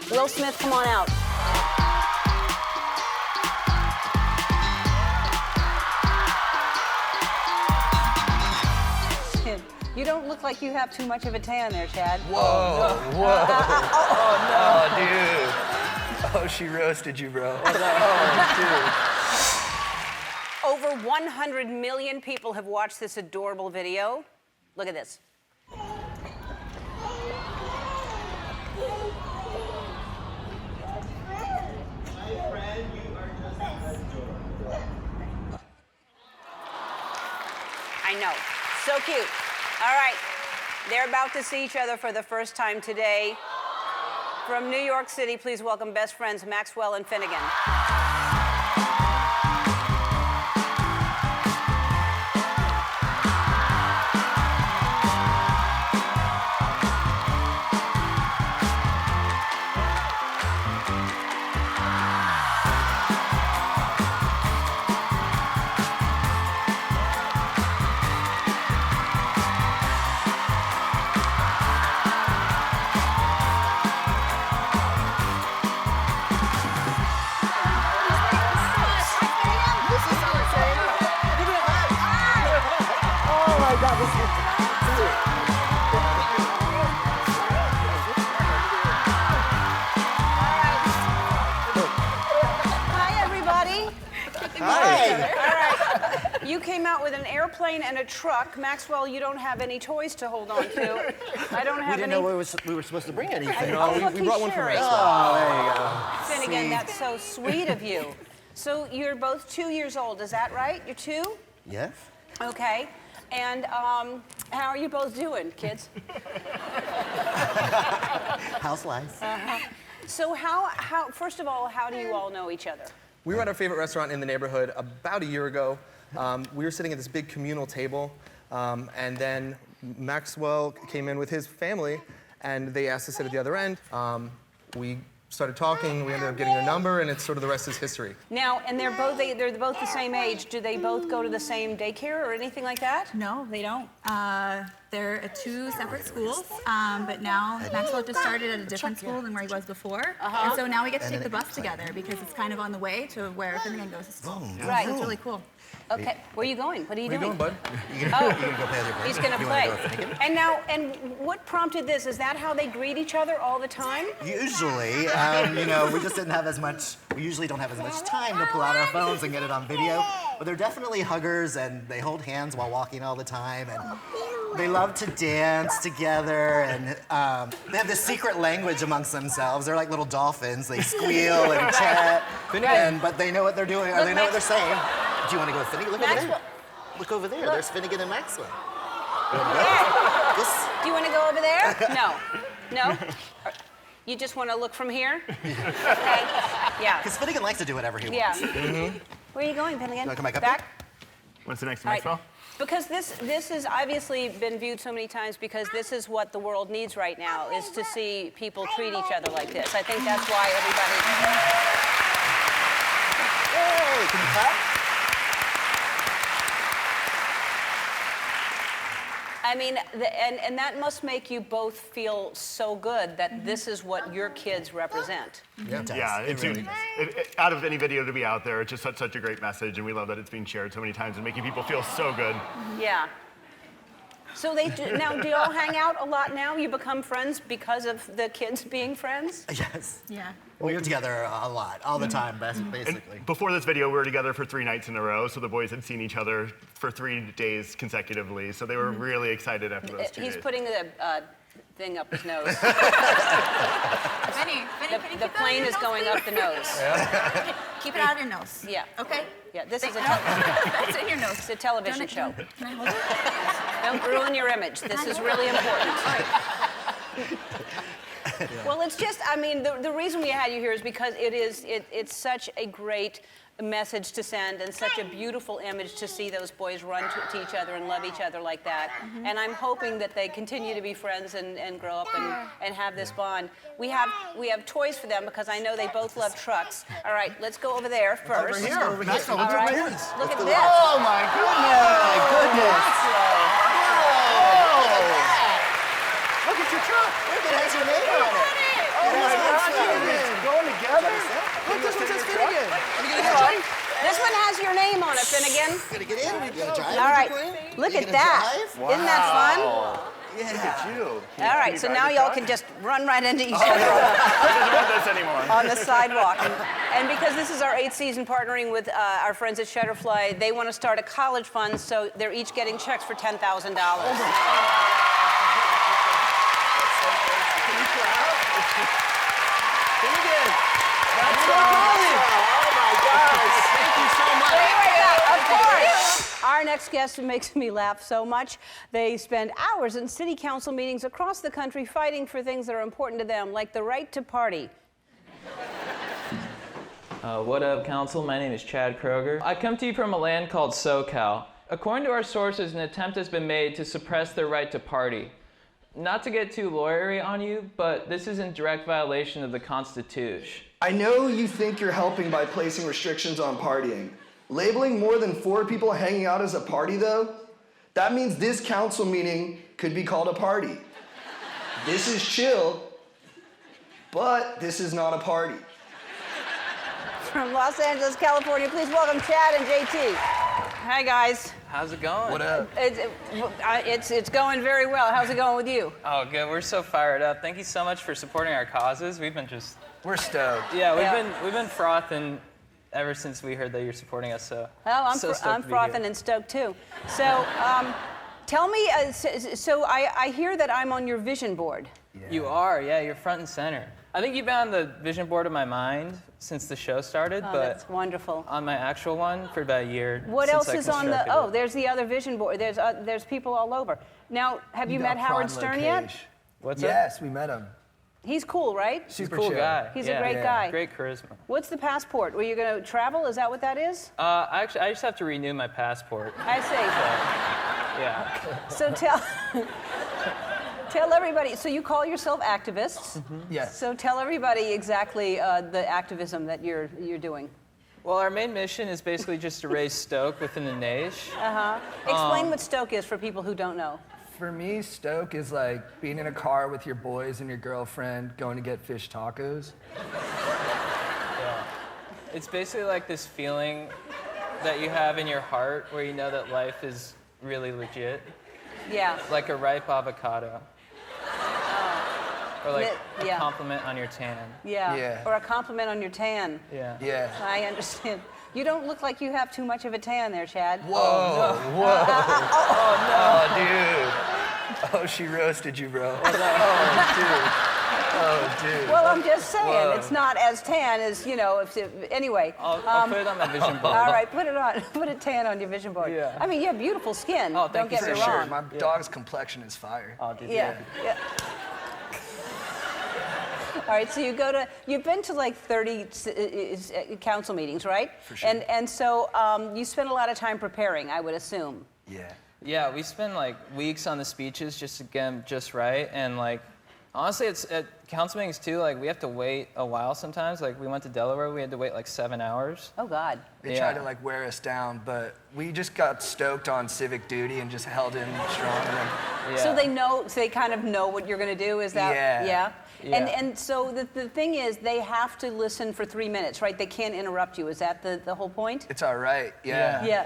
Will Smith, come on out. You don't look like you have too much of a tan there, Chad. Whoa, whoa. Oh, dude. Oh, she roasted you, bro. Oh, dude. Over 100 million people have watched this adorable video. Look at this. I know. So cute. All right. They're about to see each other for the first time today. From New York City, please welcome best friends Maxwell and Finnegan. Hi, everybody. Hi. All right. You came out with an airplane and a truck. Maxwell, you don't have any toys to hold on to. I don't have We didn't any. know we were supposed to bring anything. We brought one from sharing. Maxwell. Oh, there you go. Finnegan, that's so sweet of you. So you're both 2 years old, is that right? You're 2? Yes. Okay. And how are you both doing, kids? House life. So first of all, how do you all know each other? We were at our favorite restaurant in the neighborhood about a year ago. We were sitting at this big communal table, and then Maxwell came in with his family, and they asked to sit at the other end. We started talking, we ended up getting a number, and it's sort of the rest is history. Now, and they're both the same age. Do they both go to the same daycare or anything like that? No, they don't. They're at 2 separate schools, but now Maxwell just started at a different school than where he was before. And so now we get to take the bus together because it's kind of on the way to where Finnegan goes to school. Right. So it's really cool. Okay, where are you going? What are you Where doing? you going, bud? You gonna go play with your He's friends? gonna You wanna play. go with Finnegan? And what prompted this? Is that how they greet each other all the time? Usually, we just didn't have as much, we usually don't have as much time to pull out our phones and get it on video, but they're definitely huggers and they hold hands while walking all the time, and they love to dance together, and they have this secret language amongst themselves. They're like little dolphins. They squeal and chat, but they know what they're doing, or they know what they're saying. Do you want to go with Finnegan? Look over there. Look over there. There's Finnegan and Maxwell. Do you want to go over there? No. No? You just want to look from here? Okay. Yeah. Because Finnegan likes to do whatever he wants. Yeah. Where are you going, Finnegan? Wanna come back up Back? What's the next, All right. Maxwell? Because this has obviously been viewed so many times because this is what the world needs right now, is to see people treat each other like this. I think that's why everybody... Hey, can you clap? I mean, and that must make you both feel so good that this is what your kids represent. Yeah, it does. Yeah, it really does. out of any video to be out there, it's just such a great message, and we love that it's being shared so many times and making people feel so good. Yeah. So now, do y'all hang out a lot now? You become friends because of the kids being friends? Yes. Yeah. We were together a lot, all the time, basically. Before this video, we were together for 3 nights in a row, so the boys had seen each other for 3 days consecutively, so they were really excited after those 2 days. He's putting the thing up his nose. Finny, The plane is going up the nose. keep it out of your nose. Yeah. Okay? Yeah, this is a That's in your nose. it's a television show. Can I hold it? Don't ruin your image. This is really important. Well, it's just, I mean, the reason we had you here is because it's such a great message to send and such a beautiful image to see those boys run to each other and love each other like that. And I'm hoping that they continue to be friends and grow up and have this bond. We have toys for them because I know they both love trucks. All right, let's go over there first. Over here. Over here. All right, look at this. Oh my goodness! My goodness! Look at your truck. Look, it has your name on it. Oh my gosh! look, this one says Finnegan. This one has your name on it, Finnegan. Gonna get in? You gonna drive? All right, look You at gonna that. drive? Isn't that fun? Yeah. Look at you. All right, so now y'all can just run right into each other Doesn't want this anymore. on the sidewalk. And because this is our 8th season partnering with our friends at Shutterfly, they want to start a college fund, so they're each getting checks for $10,000. Finnegan. That's so Of course. Our next guest makes me laugh so much. They spend hours in city council meetings across the country fighting for things that are important to them, like the right to party. What up, Council? My name is Chad Kroger. I come to you from a land called SoCal. According to our sources, an attempt has been made to suppress their right to party. Not to get too lawyery on you, but this is in direct violation of the Constitution. I know you think you're helping by placing restrictions on partying. Labeling more than 4 people hanging out as a party, though, that means this council meeting could be called a party. This is chill, but this is not a party. From Los Angeles, California, please welcome Chad and JT. Hi, guys. How's it going? What up? It's going very well. How's it going with you? Oh, good. We're so fired up. Thank you so much for supporting our causes. We've been We're stoked. we've been frothing ever since we heard that you're supporting us. So Well, I'm so stoked I'm to be frothing here. and stoked too. So, tell me. So I hear that I'm on your vision board. You are, yeah. You're front and center. I think you've been on the vision board of my mind since the show started, Oh, but that's wonderful. on my actual one for about a year. What since else I is on the? constructed Oh, it. there's the other vision board. There's people all over. Now, have you met Howard Stern yet? What's up? Yes, we met him. He's cool, right? He's a Super cool chill. guy. He's Yeah. a great guy. Great charisma. What's the passport? Were you going to travel? Is that what that is? I just have to renew my passport. I see. Yeah. So tell everybody. So you call yourself activists. Yes. So tell everybody exactly the activism that you're doing. Well, our main mission is basically just to raise stoke within the nation. Explain what Stoke is for people who don't know. For me, stoke is like being in a car with your boys and your girlfriend going to get fish tacos. It's basically like this feeling that you have in your heart where you know that life is really legit, Yeah. like a ripe avocado. Or like a Yeah. compliment on your tan. Yeah. Yeah. Or a compliment on your tan. Yeah. Yeah. I understand. You don't look like you have too much of a tan there, Chad. Oh, dude. Oh, she roasted you, bro. Oh, dude. Well, I'm just saying, it's not as tan as, anyway. I'll put it on my vision board. All right, put it on. Put a tan on your vision board. Yeah. I mean, you have beautiful skin. Oh, thank don't get you me so much. wrong. My dog's complexion is fire. Oh, dude, Yeah. All right, so you've been to like 30 council meetings, right? For sure. And so you spend a lot of time preparing, I would assume. Yeah. Yeah, we spend like weeks on the speeches just to get them just right, and like honestly, it's at council meetings too. Like we have to wait a while sometimes. Like we went to Delaware, we had to wait like 7 hours. Oh God. They Yeah. tried to like wear us down, but we just got stoked on civic duty and just held in strong. And then, Yeah. So they kind of know what you're going to do. Is that? Yeah. Yeah. And so the thing is, they have to listen for 3 minutes, right? They can't interrupt you. Is that the whole point? it's all right. Yeah. Yeah.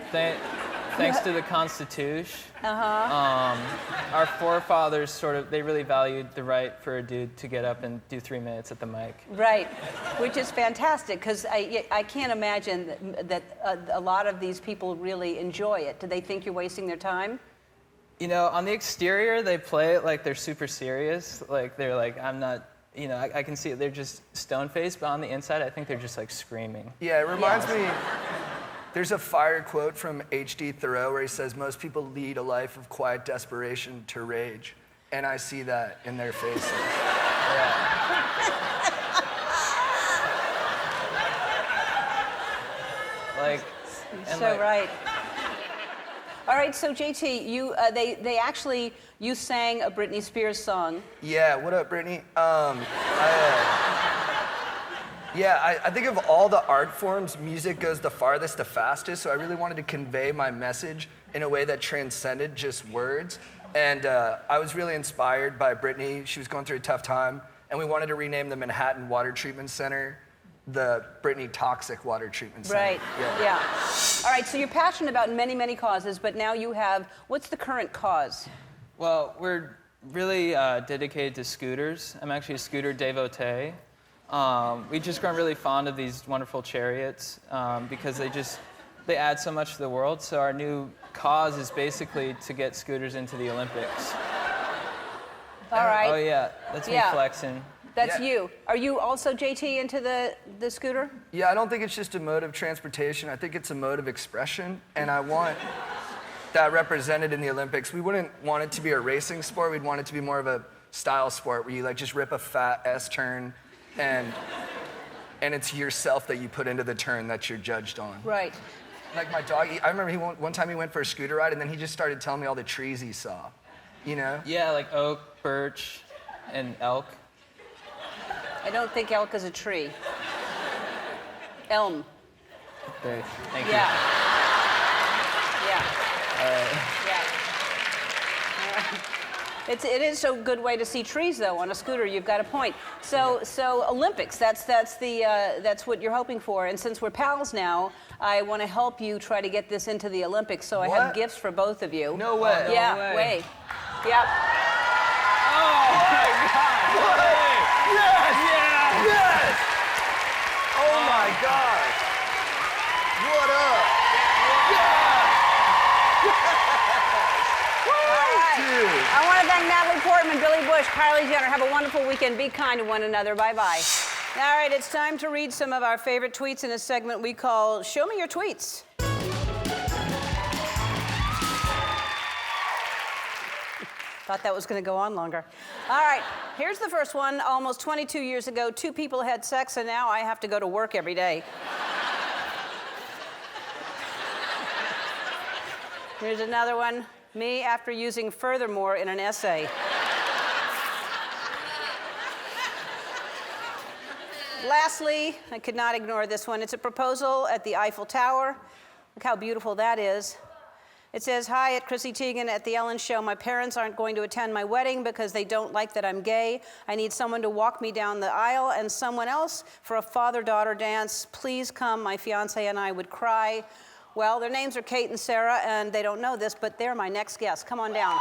Thanks to the Constitution, our forefathers they really valued the right for a dude to get up and do 3 minutes at the mic. Right, which is fantastic because I can't imagine that a lot of these people really enjoy it. Do they think you're wasting their time? You know, on the exterior, they play it like they're super serious. Like they're like, I'm not, I can see it. They're just stone-faced, but on the inside, I think they're just like screaming. Yeah, it reminds me, there's a fire quote from H.D. Thoreau where he says, most people lead a life of quiet desperation to rage. And I see that in their faces. Like, and So like, right. All right, so JT, you sang a Britney Spears song. Yeah, what up, Brittany? I think of all the art forms, music goes the farthest, the fastest, so I really wanted to convey my message in a way that transcended just words. And I was really inspired by Brittany. She was going through a tough time, and we wanted to rename the Manhattan Water Treatment Center the Brittany toxic water treatment center. Right. Yeah. All right. So you're passionate about many, many causes, but now you have. What's the current cause? Well, we're really dedicated to scooters. I'm actually a scooter devotee. We've just grown really fond of these wonderful chariots because they add so much to the world. So our new cause is basically to get scooters into the Olympics. All right. Oh yeah, that's me flexing. That's Yeah. you. Are you also, JT, into the scooter? Yeah, I don't think it's just a mode of transportation. I think it's a mode of expression, and I want that represented in the Olympics. We wouldn't want it to be a racing sport. We'd want it to be more of a style sport where you like just rip a fat S-turn and it's yourself that you put into the turn that you're judged on. Right. Like my dog, I remember one time he went for a scooter ride and then he just started telling me all the trees he saw, you know? Yeah, like oak, birch, and elk. I don't think elk is a tree. Elm. Okay, thank you. Yeah. Yeah. Alright. Yeah. It is a good way to see trees, though, on a scooter. You've got a point. So Olympics. That's what you're hoping for. And since we're pals now, I want to help you try to get this into the Olympics. So I have What? gifts for both of you. No way. Yeah. way. Wait. Yep. Yes! Oh my God! What up? Dude. I want to thank Natalie Portman, Billy Bush, Kylie Jenner. Have a wonderful weekend. Be kind to one another. Bye-bye. All right, it's time to read some of our favorite tweets in a segment we call Show Me Your Tweets. Thought that was going to go on longer. All right, here's the first one. Almost 22 years ago, two people had sex, and now I have to go to work every day. Here's another one. Me after using furthermore in an essay. Lastly, I could not ignore this one. It's a proposal at the Eiffel Tower. Look how beautiful that is. It says, "Hi, at Chrissy Teigen at The Ellen Show. My parents aren't going to attend my wedding because they don't like that I'm gay. I need someone to walk me down the aisle and someone else for a father-daughter dance. Please come. My fiance and I would cry." Well, their names are Kate and Sarah, and they don't know this, but they're my next guests. Come on down.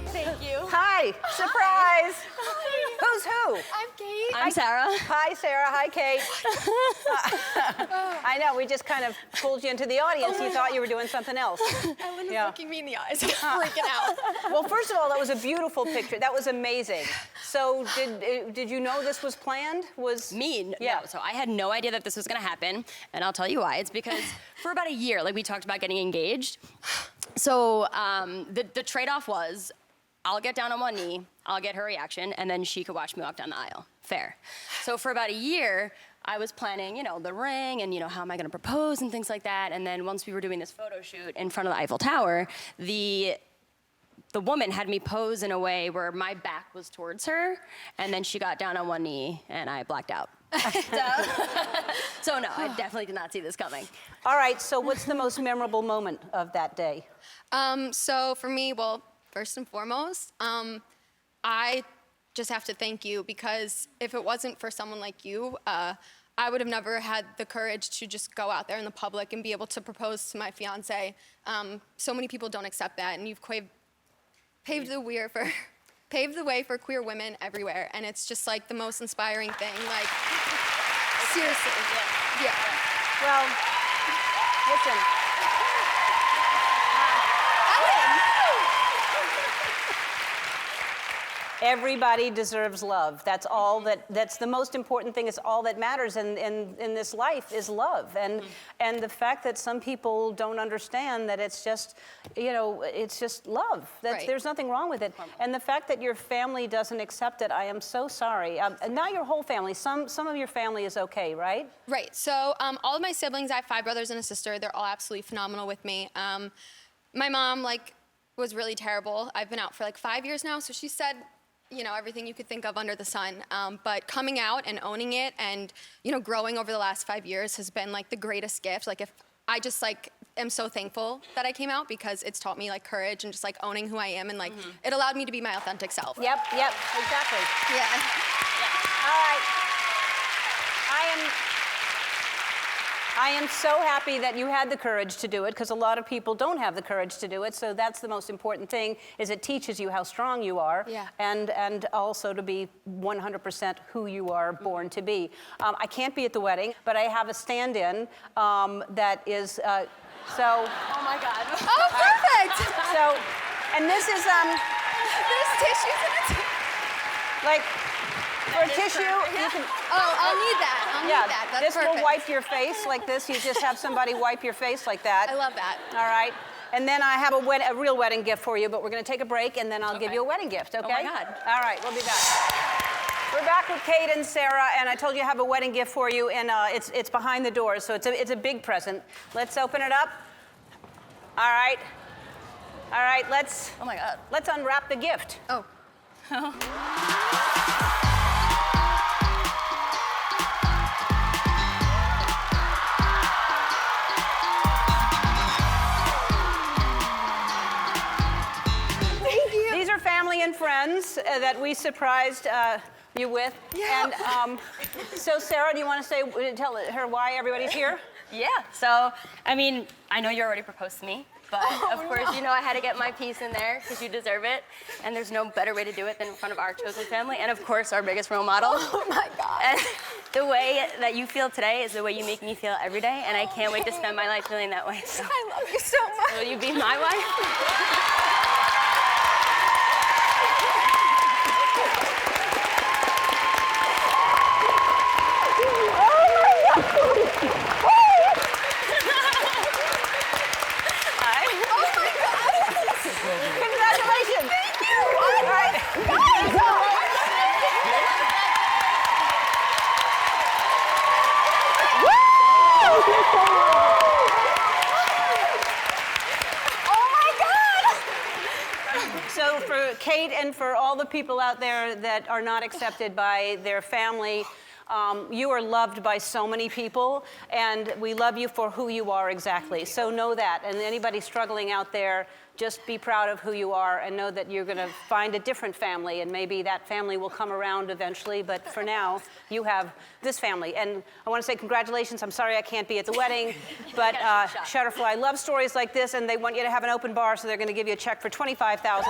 Thank you. Hi, surprise. Hi. Who's who? I'm Kate. I'm Sarah. Hi, Sarah. Hi, Kate. I know, we just kind of pulled you into the audience. You thought you were doing something else. Ellen's Yeah. looking me in the eyes. I'm freaking out. Well, first of all, that was a beautiful picture. That was amazing. So did you know this was planned? Yeah. So I had no idea that this was gonna happen, and I'll tell you why. It's because for about a year, like we talked about getting engaged. So the trade-off was, I'll get down on one knee, I'll get her reaction, and then she could watch me walk down the aisle. Fair. So for about a year, I was planning, the ring and, how am I gonna propose and things like that. And then once we were doing this photo shoot in front of the Eiffel Tower, the woman had me pose in a way where my back was towards her, and then she got down on one knee, and I blacked out. So no, I definitely did not see this coming. All right, so what's the most memorable moment of that day? So for me, well, first and foremost, I just have to thank you, because if it wasn't for someone like you, I would have never had the courage to just go out there in the public and be able to propose to my fiance. So many people don't accept that, and you've paved the way for queer women everywhere, and it's just like the most inspiring thing. Like, seriously. Yeah. Well, listen. Everybody deserves love. That's all that's the most important thing. It's all that matters in this life is love. And the fact that some people don't understand that it's just, it's just love. Right. There's nothing wrong with it. And the fact that your family doesn't accept it, I am so sorry. And not your whole family. Some of your family is okay, right? Right. So all of my siblings, I have 5 brothers and a sister. They're all absolutely phenomenal with me. My mom, was really terrible. I've been out for 5 years now, so she said, everything you could think of under the sun. But coming out and owning it and, growing over the last 5 years has been the greatest gift. If I just am so thankful that I came out because it's taught me like courage and just like owning who I am and like it allowed me to be my authentic self. Yep, exactly. Yeah. All right. I am so happy that you had the courage to do it because a lot of people don't have the courage to do it. So that's the most important thing is it teaches you how strong you are and also to be 100% who you are born to be. I can't be at the wedding, but I have a stand-in that is so. Oh my God. Oh, perfect. So, and this is There's tissues in it. like for a tissue you can. Oh, I'll need that. I'll need that. That's this perfect. will wipe your face like this. You just have somebody wipe your face like that. I love that. All right. And then I have a real wedding gift for you, but we're going to take a break, and then I'll give you a wedding gift, okay? Oh my God. All right, we'll be back. We're back with Kate and Sarah, and I told you I have a wedding gift for you, and it's behind the doors, so it's a big present. Let's open it up. All right. All right, let's... Oh my God. Let's unwrap the gift. Oh. These are family and friends that we surprised you with. Yeah. And so, Sarah, do you want to tell her why everybody's here? Yeah, so, I mean, I know you already proposed to me, but of course, you know I had to get my piece in there because you deserve it, and there's no better way to do it than in front of our chosen family, and of course, our biggest role model. Oh my God. And the way that you feel today is the way you make me feel every day, and I can't wait to spend my life feeling that way. So, I love you so much. will you be my wife? Congratulations. Thank you. All right. So for Kate and for all the people out there that are not accepted by their family, you are loved by so many people, and we love you for who you are exactly. So know that. And anybody struggling out there, just be proud of who you are and know that you're going to find a different family, and maybe that family will come around eventually. But for now, you have this family. And I want to say congratulations. I'm sorry I can't be at the wedding, but Shutterfly love stories like this, and they want you to have an open bar, so they're going to give you a check for $25,000.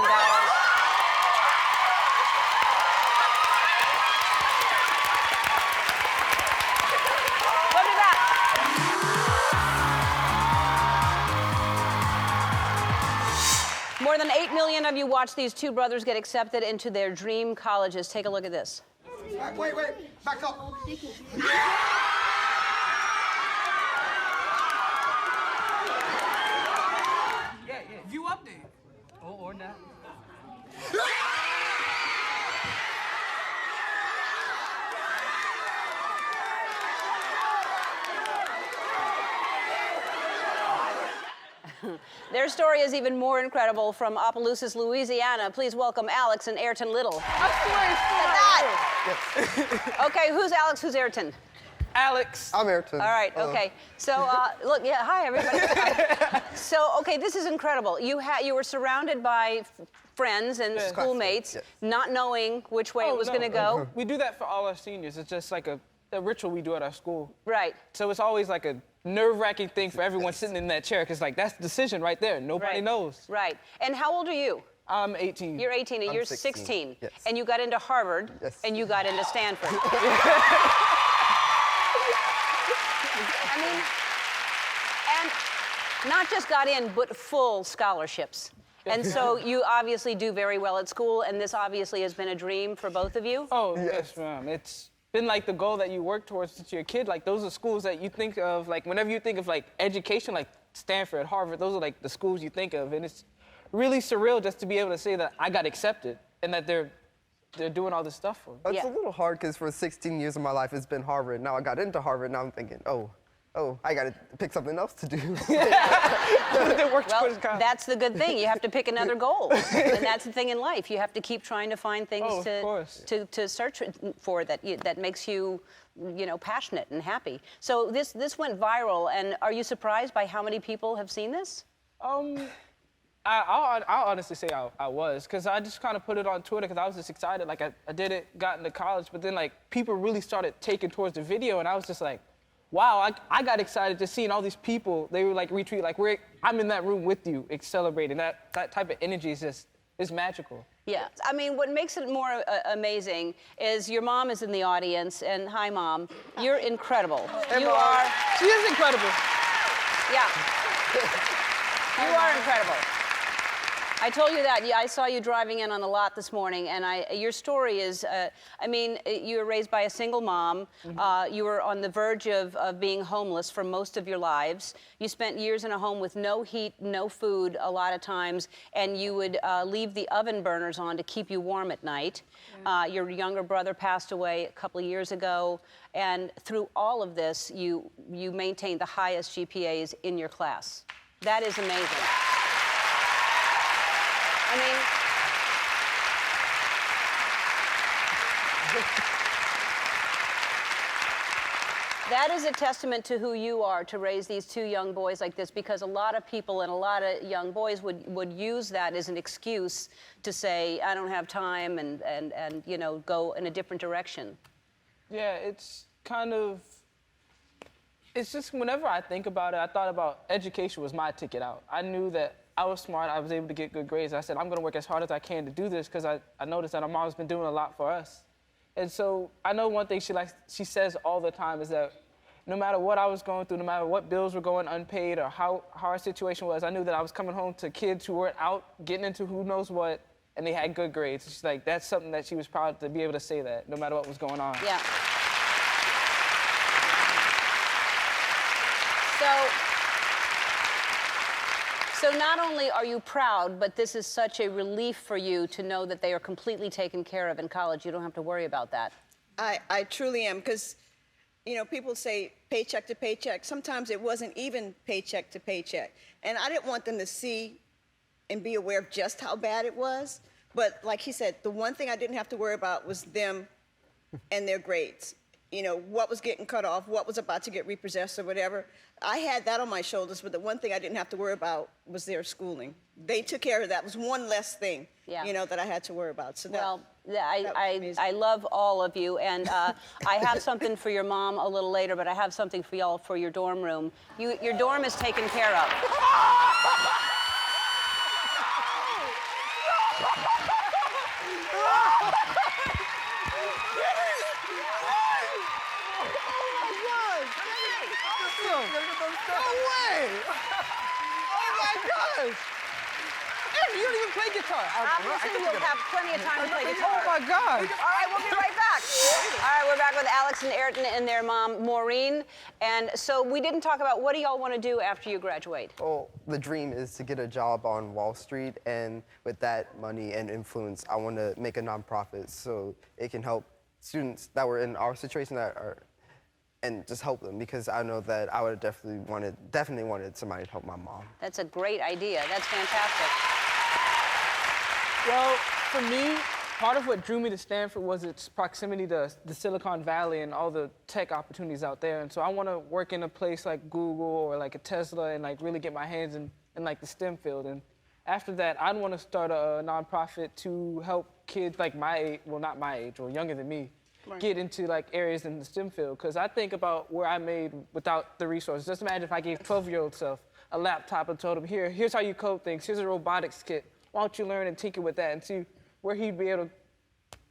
More than 8 million of you watched these two brothers get accepted into their dream colleges. Take a look at this. Wait, back up. Yeah. View update. Or not. Their story is even more incredible. From Opelousas, Louisiana, please welcome Alex and Ayrton Little. Okay, who's Alex, who's Ayrton? Alex. I'm Ayrton. All right, okay. So, look, hi, everybody. So, okay, this is incredible. You were surrounded by friends and schoolmates, not knowing which way it was going to go. We do that for all our seniors. It's just like a ritual we do at our school. Right. So it's always like a nerve-wracking thing for everyone sitting in that chair, because like that's the decision right there. Nobody knows. Right. And how old are you? I'm 18. You're 18 and I'm you're 16. Yes. And you got into Harvard Yes. and you got into Stanford. I mean, and not just got in, but full scholarships. And so you obviously do very well at school, and this obviously has been a dream for both of you. Oh, yes, ma'am. It's been like the goal that you work towards since you're a kid. Like those are schools that you think of, like whenever you think of like education, like Stanford, Harvard, those are like the schools you think of. And it's really surreal just to be able to say that I got accepted and that they're doing all this stuff for me. It's a little hard because for 16 years of my life it's been Harvard. Now I got into Harvard, now I'm thinking, oh, oh, I gotta pick something else to do. Well, that's the good thing. You have to pick another goal. And that's the thing in life. You have to keep trying to find things to search for that makes you, passionate and happy. So this went viral, and are you surprised by how many people have seen this? I'll honestly say I was, because I just kind of put it on Twitter because I was just excited. Like, I did it, got into college, but then, like, people really started taking towards the video, and I was just like, wow, I got excited just seeing all these people. They were, like, retweet, like, I'm in that room with you, celebrating. That type of energy is magical. Yeah, I mean, what makes it more amazing is your mom is in the audience, and hi, Mom. You're incredible. Hey, you Mom. are. She is incredible. Yeah. You are incredible. I told you that. I saw you driving in on the lot this morning, and your story is, you were raised by a single mom. You were on the verge of being homeless for most of your lives. You spent years in a home with no heat, no food a lot of times, and you would leave the oven burners on to keep you warm at night. Yeah. Your younger brother passed away a couple of years ago, and through all of this, you maintained the highest GPAs in your class. That is amazing. I mean, that is a testament to who you are to raise these two young boys like this, because a lot of people and a lot of young boys would use that as an excuse to say, I don't have time and go in a different direction. Yeah, it's just whenever I think about it, I thought about education was my ticket out. I knew that I was smart, I was able to get good grades. I said, I'm gonna work as hard as I can to do this because I noticed that our mom's been doing a lot for us. And so I know one thing she says all the time is that no matter what I was going through, no matter what bills were going unpaid or how our situation was, I knew that I was coming home to kids who weren't out getting into who knows what, and they had good grades. She's like, that's something that she was proud to be able to say that, no matter what was going on. Yeah. So not only are you proud, but this is such a relief for you to know that they are completely taken care of in college. You don't have to worry about that. I truly am, because, people say paycheck to paycheck. Sometimes it wasn't even paycheck to paycheck. And I didn't want them to see and be aware of just how bad it was. But like he said, the one thing I didn't have to worry about was them and their grades. What was getting cut off, what was about to get repossessed or whatever. I had that on my shoulders, but the one thing I didn't have to worry about was their schooling. They took care of that. It was one less thing, that I had to worry about. So I love all of you, and I have something for your mom a little later, but I have something for y'all for your dorm room. Your dorm is taken care of. You don't even play guitar. Obviously, you'll have plenty of time to play guitar. Oh, my God. All right, we'll be right back. All right, we're back with Alex and Ayrton and their mom, Maureen. And so we didn't talk about what do y'all want to do after you graduate? Well, the dream is to get a job on Wall Street, and with that money and influence, I want to make a nonprofit so it can help students that were in our situation and just help them, because I know that I would definitely wanted somebody to help my mom. That's a great idea. That's fantastic. Well, for me, part of what drew me to Stanford was its proximity to the Silicon Valley and all the tech opportunities out there. And so I want to work in a place like Google or like a Tesla and like really get my hands in like the STEM field. And after that, I'd want to start a nonprofit to help kids like my age, well, not my age, or younger than me, get into like areas in the STEM field. Because I think about where I made without the resources. Just imagine if I gave 12-year-old self a laptop and told him, here's how you code things, here's a robotics kit. Why don't you learn and tinker with that and see where he'd be able to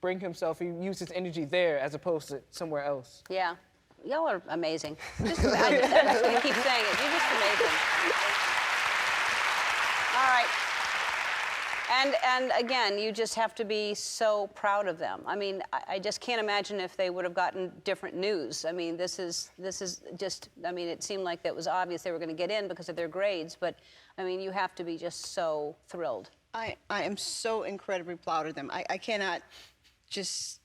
bring himself, he use his energy there as opposed to somewhere else. Yeah. Y'all are amazing. I'm just gonna keep saying it. You're just amazing. All right. And again, you just have to be so proud of them. I mean, I just can't imagine if they would have gotten different news. I mean, this is just, I mean, it seemed like that was obvious they were going to get in because of their grades, but I mean, you have to be just so thrilled. I am so incredibly proud of them. I cannot just,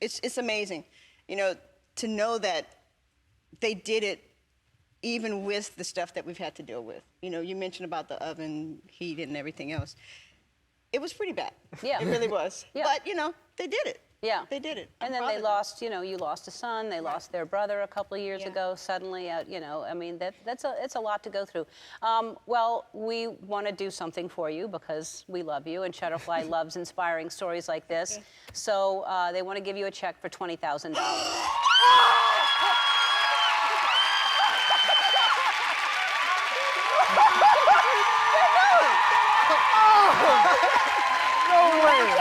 it's amazing. To know that they did it even with the stuff that we've had to deal with. You know, you mentioned about the oven heat and everything else. It was pretty bad. Yeah. It really was. Yeah. But, you know, they did it. Yeah. They did it. And then they lost, you know, you lost a son, they lost their brother a couple of years ago, suddenly, you know, I mean, it's a lot to go through. Well, we want to do something for you because we love you, and Shutterfly loves inspiring stories like this. So they want to give you a check for $20,000. No way.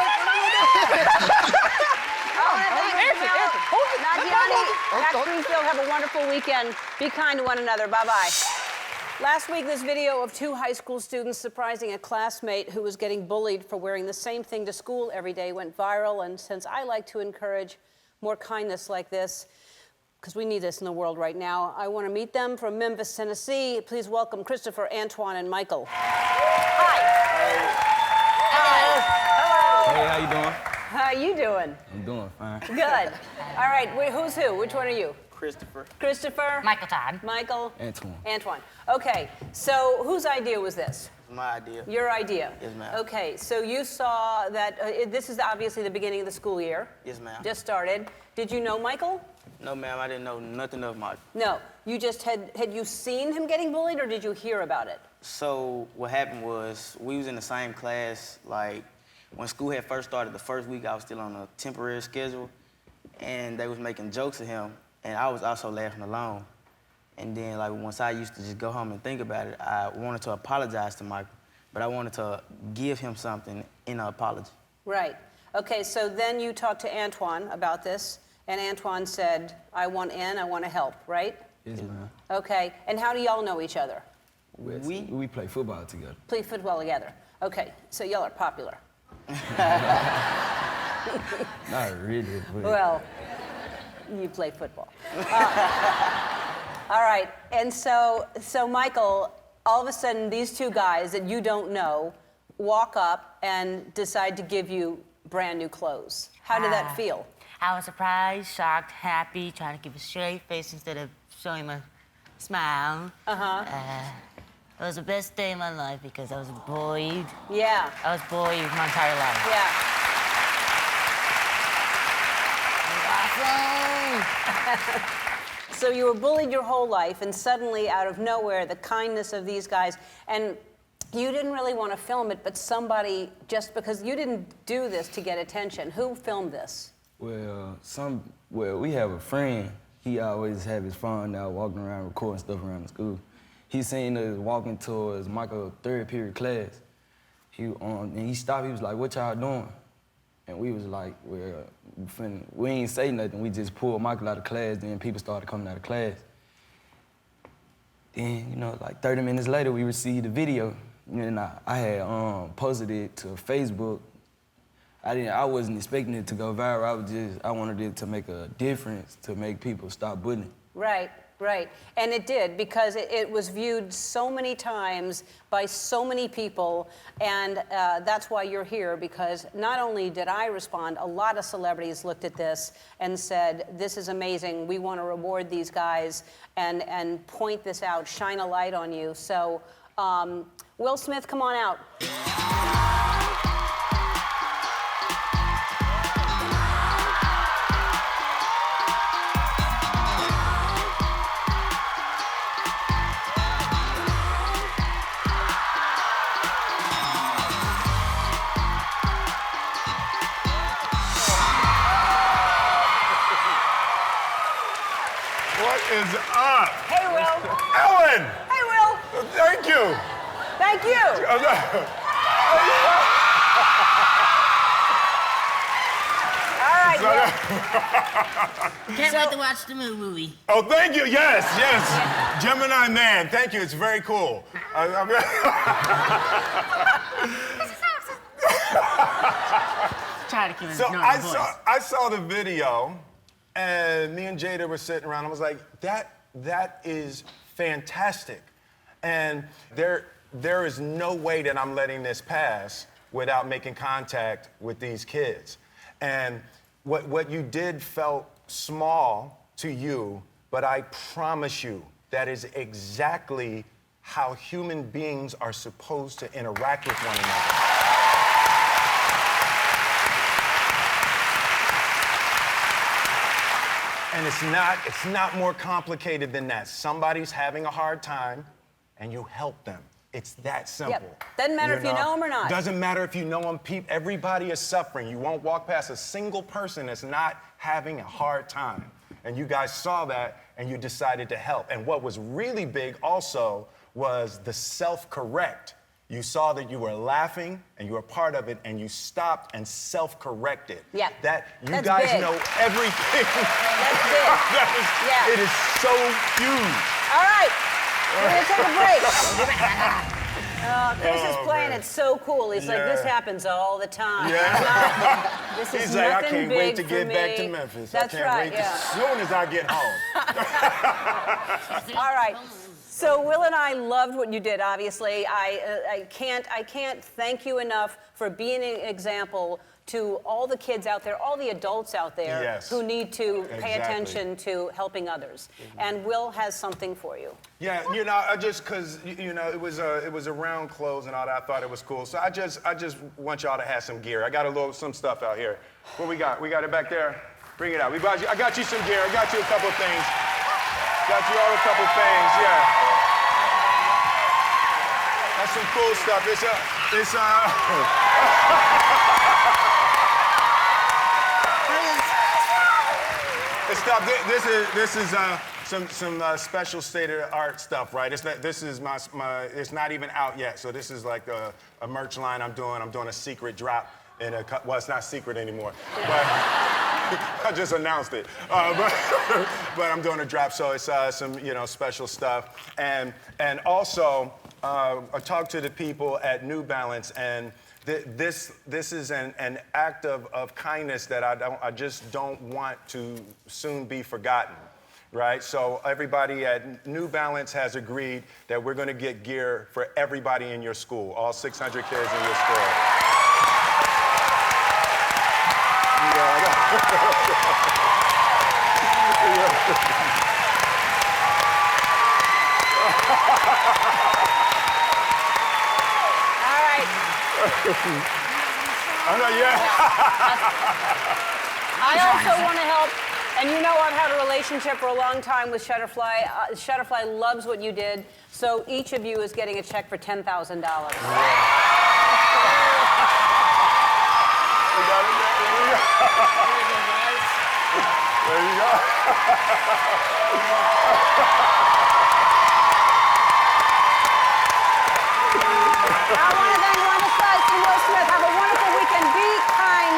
Nadiani, Max Greenfield, have a wonderful weekend. Be kind to one another. Bye-bye. Last week, this video of 2 high school students surprising a classmate who was getting bullied for wearing the same thing to school every day went viral. And since I like to encourage more kindness like this, because we need this in the world right now, I want to meet them from Memphis, Tennessee. Please welcome Christopher, Antoine, and Michael. Hi. Hello. Hey, how you doing? How you doing? I'm doing fine. Good. All right, who's who? Which one are you? Christopher. Christopher? Michael Todd. Michael? Antoine. Antoine. Okay, so whose idea was this? My idea. Your idea? Yes, ma'am. Okay, so you saw that, this is obviously the beginning of the school year. Yes, ma'am. Just started. Did you know Michael? No, ma'am, I didn't know nothing of Michael. No, you just had you seen him getting bullied or did you hear about it? So what happened was we was in the same class, like when school had first started, the first week I was still on a temporary schedule, and they was making jokes of him, and I was also laughing along. And then, like, once I used to just go home and think about it, I wanted to apologize to Michael, but I wanted to give him something in an apology. Right. Okay, so then you talked to Antoine about this, and Antoine said, I want in, I want to help, right? Yes, ma'am. Okay, and how do y'all know each other? We play football together. Play football together. Okay, so y'all are popular. Not really, but... Well, you play football. All right, and so Michael, all of a sudden, these 2 guys that you don't know walk up and decide to give you brand new clothes. How did that feel? I was surprised, shocked, happy, trying to keep a straight face instead of showing my smile. It was the best day of my life because I was bullied. Yeah. I was bullied my entire life. Yeah. So you were bullied your whole life, and suddenly, out of nowhere, the kindness of these guys, and you didn't really want to film it, but somebody, just because you didn't do this to get attention, who filmed this? Well, we have a friend. He always have his phone out, walking around, recording stuff around the school. He seen us walking towards Michael's 3rd period class. And he stopped, he was like, what y'all doing? And we was like, well, we ain't say nothing. We just pulled Michael out of class, then people started coming out of class. Then, you know, like 30 minutes later, we received the video. And I had posted it to Facebook. I wasn't expecting it to go viral. I wanted it to make a difference, to make people stop bullying. Right, right. And it did, because it was viewed so many times by so many people, and that's why you're here, because not only did I respond, a lot of celebrities looked at this and said, this is amazing, we want to reward these guys and point this out, shine a light on you. So, Will Smith, come on out. What is up? Hey, Will. Ellen! Hey, Will. Thank you. Thank you. All right, Will. Can't wait to watch the movie. Oh, thank you. Yes, yes. Gemini Man. Thank you. It's very cool. Try to keep it So voice. I saw the video, and me and Jada were sitting around. I was like, that is fantastic. And there is no way that I'm letting this pass without making contact with these kids. And what you did felt small to you, but I promise you, that is exactly how human beings are supposed to interact with one another. And it's not more complicated than that. Somebody's having a hard time, and you help them. It's that simple. Yep. Doesn't matter if you know them or not. Doesn't matter if you know them. Everybody is suffering. You won't walk past a single person that's not having a hard time. And you guys saw that, and you decided to help. And what was really big also was the self-correct. You saw that you were laughing, and you were part of it, and you stopped and self-corrected. Yeah. That you That's guys big. know everything. That's big. Yeah. It is so huge. All right. We're gonna take a break. Chris is playing it so cool. He's like, this happens all the time. Yeah. This is He's like, I nothing can't big wait to for get back to me. Memphis. That's I can't right, wait yeah. as soon as I get home. All right. So Will and I loved what you did, obviously. I can't thank you enough for being an example to all the kids out there, all the adults out there Yes. who need to pay Exactly. attention to helping others. And Will has something for you. Yeah, you know, because it was a round close and all that. I thought it was cool. So I just want y'all to have some gear. I got some stuff out here. What we got? We got it back there. Bring it out. I got you some gear. I got you a couple things. Got you all a couple things. Yeah. That's some cool stuff. It's stuff. This is some special state-of-the-art stuff, right? This is my. It's not even out yet, so this is like a merch line I'm doing. I'm doing a secret drop well, it's not secret anymore, but I just announced it. But I'm doing a drop, so it's some special stuff, and also I talked to the people at New Balance, and this is an act of kindness that I just don't want to soon be forgotten, right? So everybody at New Balance has agreed that we're going to get gear for everybody in your school, all 600 kids in your school. All right. I also want to help, and you know I've had a relationship for a long time with Shutterfly. Shutterfly loves what you did, so each of you is getting a check for $10,000. There you go. I want to thank Wanda Slice and Will Smith. Have a wonderful weekend. Be kind